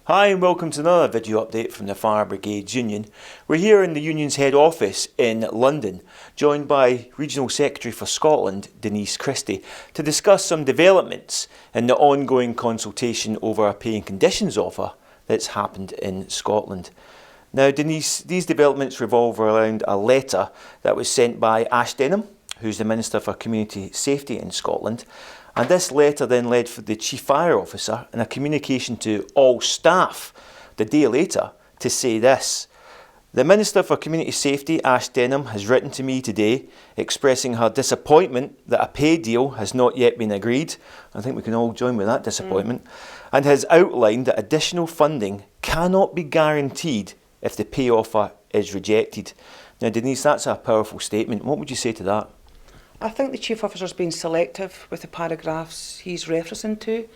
Hi and welcome to another video update from the Fire Brigades Union. We're here in the Union's head office in London, joined by Regional Secretary for Scotland, Denise Christie, to discuss some developments in the ongoing consultation over a pay and conditions offer that's happened in Scotland. Now Denise, these developments revolve around a letter that was sent by Ash Denham, who's the Minister for Community Safety in Scotland. And this letter then led for the Chief Fire Officer in a communication to all staff the day later to say this. The Minister for Community Safety, Ash Denham, has written to me today expressing her disappointment that a pay deal has not yet been agreed. I think we can all join with that disappointment. And has outlined that additional funding cannot be guaranteed if the pay offer is rejected. Now Denise, that's a powerful statement. What would you say to that? I think the Chief Officer's been selective with the paragraphs he's referencing to.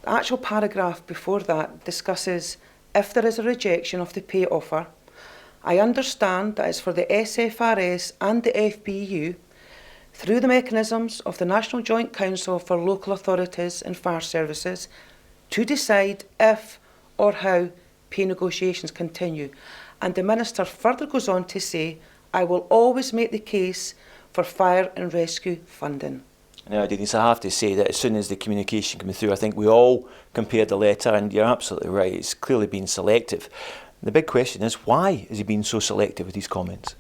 The actual paragraph before that discusses if there is a rejection of the pay offer. I understand that it's for the SFRS and the FBU, through the mechanisms of the National Joint Council for Local Authorities and Fire Services, to decide if or how pay negotiations continue. And the Minister further goes on to say, I will always make the case for fire and rescue funding. Now Denise, I have to say that as soon as the communication came through, I think we all compared the letter, and you're absolutely right, it's clearly been selective. The big question is, why is he being so selective with these comments?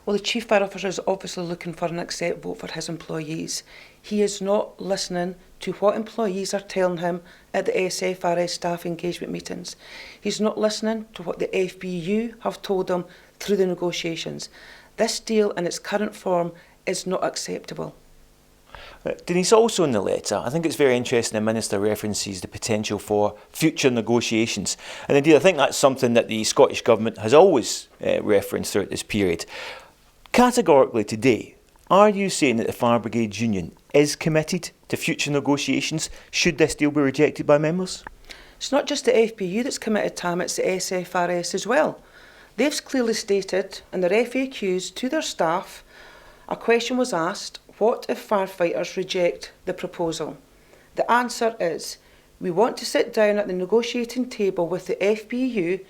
Well, the Chief Fire Officer is obviously looking for an accept vote for his employees. He is not listening to what employees are telling him at the SFRS staff engagement meetings. He's not listening to what the FBU have told him through the negotiations. This deal in its current form is not acceptable. Denise, also in the letter, I think it's very interesting the Minister references the potential for future negotiations. And indeed, I think that's something that the Scottish Government has always referenced throughout this period. Categorically today, are you saying that the Fire Brigades Union is committed to future negotiations should this deal be rejected by members? It's not just the FBU that's committed, Tam, it's the SFRS as well. They've clearly stated in their FAQs to their staff, a question was asked, what if firefighters reject the proposal? The answer is, we want to sit down at the negotiating table with the FBU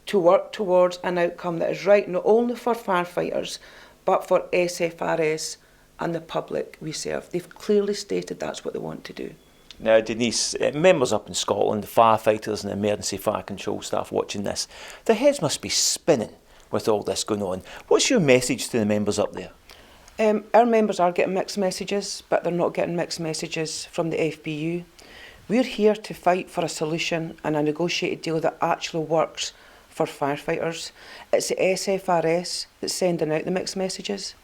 to work towards an outcome that is right not only for firefighters, but for SFRS and the public we serve. They've clearly stated that's what they want to do. Now Denise, members up in Scotland, the firefighters and emergency fire control staff watching this, their heads must be spinning with all this going on. What's your message to the members up there? Our members are getting mixed messages, but they're not getting mixed messages from the FBU. We're here to fight for a solution and a negotiated deal that actually works for firefighters. It's the SFRS that's sending out the mixed messages.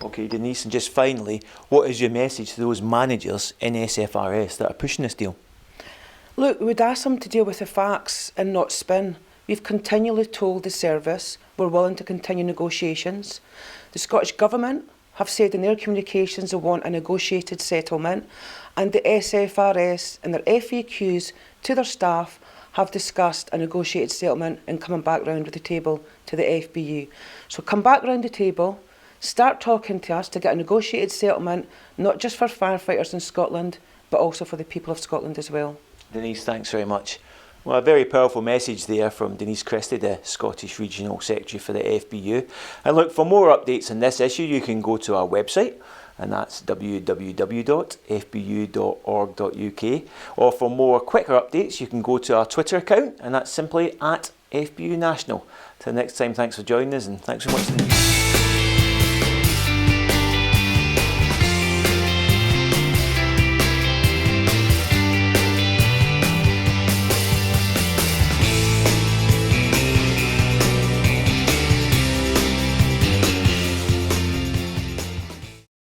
OK, Denise, and just finally, what is your message to those managers in SFRS that are pushing this deal? Look, we would ask them to deal with the facts and not spin. We've continually told the service we're willing to continue negotiations. The Scottish Government have said in their communications they want a negotiated settlement, and the SFRS in their FAQs to their staff have discussed a negotiated settlement and coming back round with the table to the FBU. So come back round the table, start talking to us to get a negotiated settlement, not just for firefighters in Scotland, but also for the people of Scotland as well. Denise, thanks very much. Well, a very powerful message there from Denise Christie, the Scottish Regional Secretary for the FBU. And look, for more updates on this issue, you can go to our website, and that's www.fbu.org.uk. Or for more quicker updates, you can go to our Twitter account, and that's simply @FBU National. Till next time, thanks for joining us, and thanks so much, Denise.